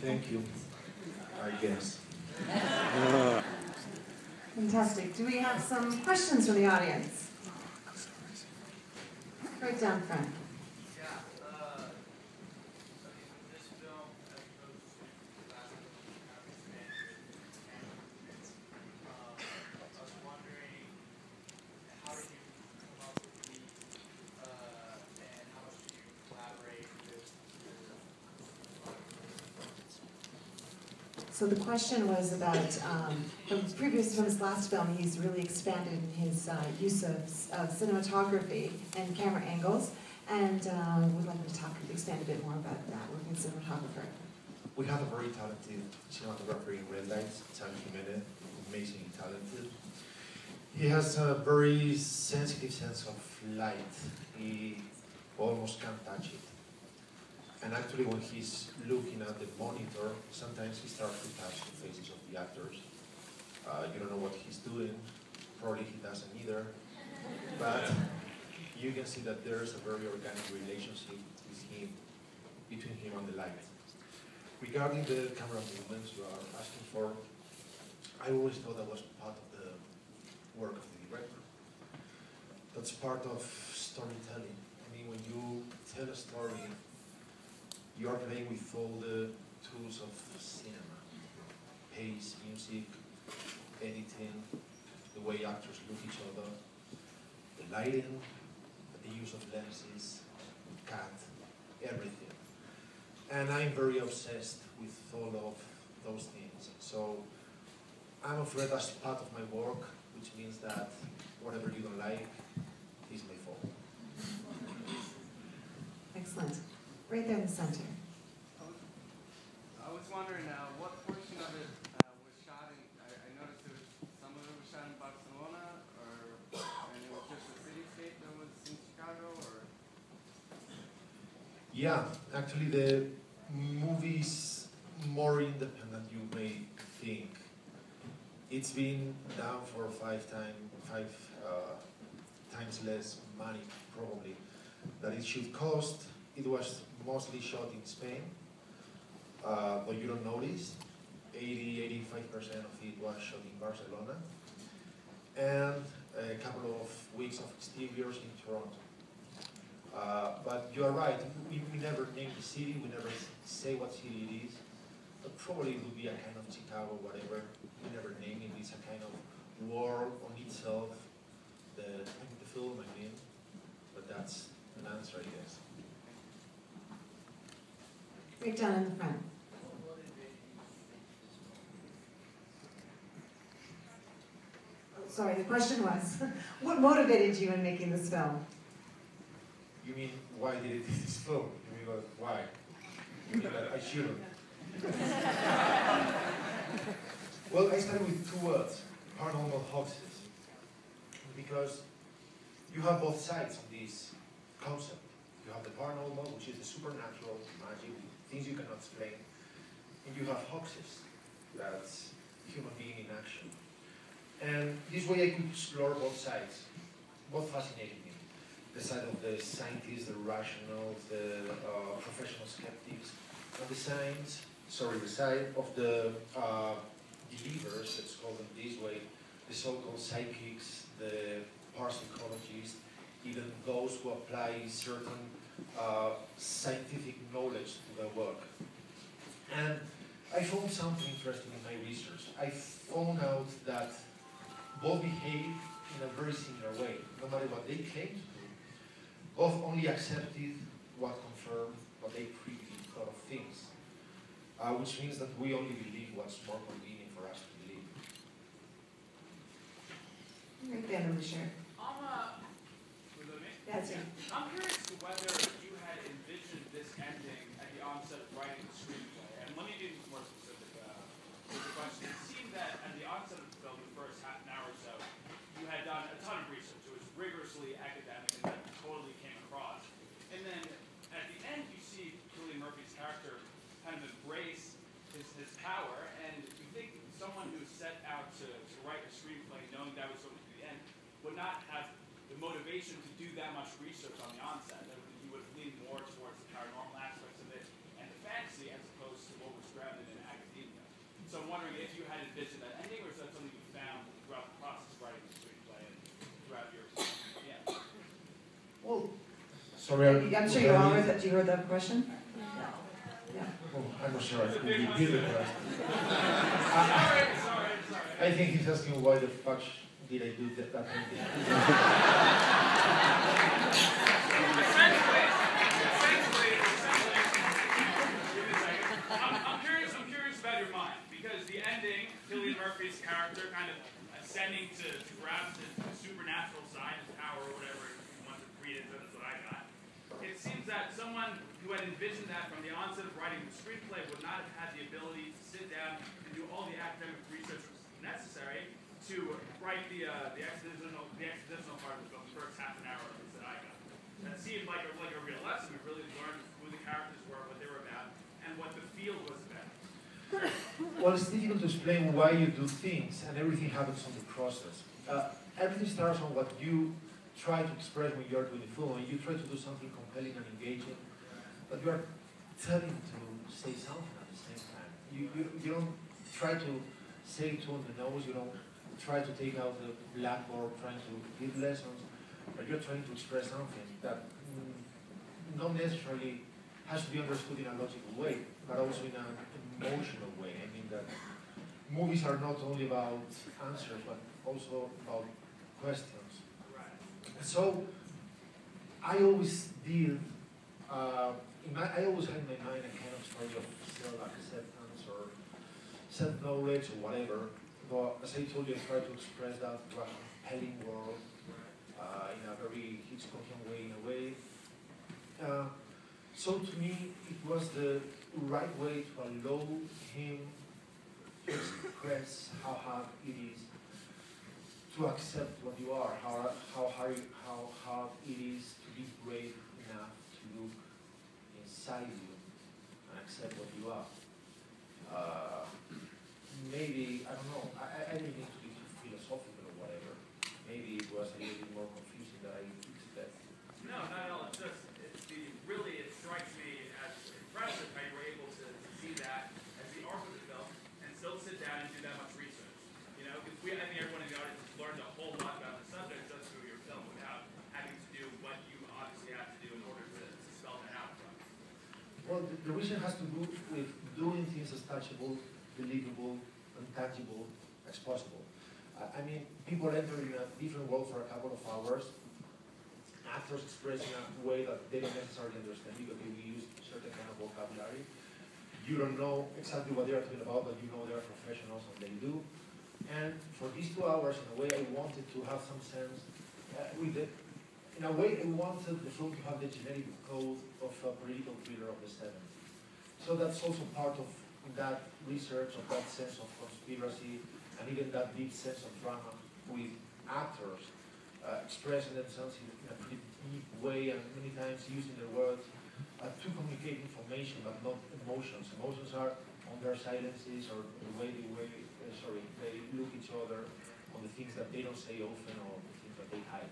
Thank you, I guess. Fantastic. Do we have some questions from the audience? Right down front. So the question was about, from his last film, he's really expanded in his use of cinematography and camera angles, and would like to expand a bit more about that, working as a cinematographer. We have a very talented cinematographer in Red Lights, Sam Jimenez, amazingly talented. He has a very sensitive sense of light. He almost can't touch it. And actually, when he's looking at the monitor, sometimes he starts to touch the faces of the actors. You don't know what he's doing. Probably he doesn't either. But you can see that there's a very organic relationship between him and the light. Regarding the camera movements you are asking for, I always thought that was part of the work of the director. That's part of storytelling. I mean, when you tell a story, you are playing with all the tools of cinema. Pace, music, editing, the way actors look at each other, the lighting, the use of lenses, cut, everything. And I'm very obsessed with all of those things. So I'm afraid that's part of my work, which means that whatever you don't like is my fault. Excellent. Right there in the center. I was wondering what portion of it was shot in, I noticed some of it was shot in Barcelona, and it was just a city-state that was in Chicago, or? Yeah, actually the movie is more independent you may think. It's been down for five times less money, probably, that it should cost. It was mostly shot in Spain, but you don't notice. 80–85% of it was shot in Barcelona, and a couple of weeks of exteriors in Toronto. But you are right, we never name the city, we never say what city it is, but probably it would be a kind of Chicago, whatever. We never name it, it's a kind of world on itself, the film, I mean, but that's an answer, I guess. Right down in the front. Oh, sorry, the question was, what motivated you in making this film? You mean, why did it do this film? You mean, why? You mean that I shouldn't? Well, I started with two words, paranormal hoaxes. Because you have both sides of this concept. You have the paranormal, which is the supernatural, magic, things you cannot explain. And you have hoaxes, that's human being in action. And this way I could explore both sides. Both fascinated me. The side of the scientists, the rationals, the professional skeptics, and the side of the believers, let's call them this way, the so-called psychics, the parapsychologists, even those who apply certain scientific knowledge to their work. And I found something interesting in my research. I found out that both behave in a very similar way. No matter what they claim to do, both only accepted what confirmed what they previously thought of things, which means that we only believe what's more convenient for us to believe. Right there in the shirt. That's it. I'm curious to whether you had envisioned this ending at the onset of writing the screenplay. And let me be more specific with the question. It seemed that at the onset of the film, the first half an hour or so, you had done a ton of research. It was rigorously academic, and that totally came across. And then at the end, you see Cillian Murphy's character kind of embrace his power, and you think someone who set out to write a screenplay knowing that was going to be the end would not have the motivation to do that much research on the onset. That you would lean more towards the paranormal aspects of it and the fantasy as opposed to what was grounded So I'm wondering if you had envisioned that ending, or is that something you found throughout the process of writing the screenplay and throughout your experience? Yeah. Well, sorry. I'm sure you all heard that. You heard that question? Yeah. Oh, I'm not sure I could repeat the question. Sorry. I think he's asking why the fuck did I do that ending. I'm curious about your mind, because the ending, Cillian Murphy's character kind of ascending to grasp the supernatural side, his power, or whatever you want to read into, that's what I got. It seems that someone who had envisioned that from the onset of writing the screenplay would not have had the ability to sit down and do all the academic research necessary to write the expositional part of the film, the first half an hour of it that I got. That seemed like a real lesson. We really learned who the characters were, what they were about, and what the field was about. Well, it's difficult to explain why you do things, and everything happens on the process. Everything starts on what you try to express when you are doing the film, and you try to do something compelling and engaging, but you are telling to say something at the same time. You don't try to say it on the nose, you don't try to take out the blackboard trying to give lessons, but you're trying to express something that not necessarily has to be understood in a logical way, but also in an emotional way. I mean that movies are not only about answers, but also about questions. So I always did, I always had in my mind a kind of story of self-acceptance or self-knowledge or whatever. But as I told you, I tried to express that to a compelling world in a very Hitchcockian way, in a way. So to me, it was the right way to allow him to express how hard it is to accept what you are, how hard it is to be brave enough to look inside you and accept what you are. Maybe, I don't know, I didn't need to be philosophical or whatever. Maybe it was a little bit more confusing than I expected. No, not at all. It's just, really, it strikes me as impressive how you were able to see that as the arc of the film and still sit down and do that much research. You know, because I think everyone in the audience has learned a whole lot about the subject just through your film without having to do what you obviously have to do in order to spell that out from. Well, the reason has to do with doing things as touchable, believable, and tangible as possible. I mean, people enter in a different world for a couple of hours, actors expressing a way that they don't necessarily understand because we use certain kind of vocabulary. You don't know exactly what they are talking about, but you know they are professionals and they do. And for these 2 hours, in a way, I wanted to have some sense in a way, I wanted the film to have the genetic code of a political thriller of the 70s. So that's also part of that research, of that sense of conspiracy, and even that deep sense of drama with actors expressing themselves in a pretty deep way and many times using their words to communicate information but not emotions. Emotions are on their silences or the way they look each other, on the things that they don't say often or the things that they hide.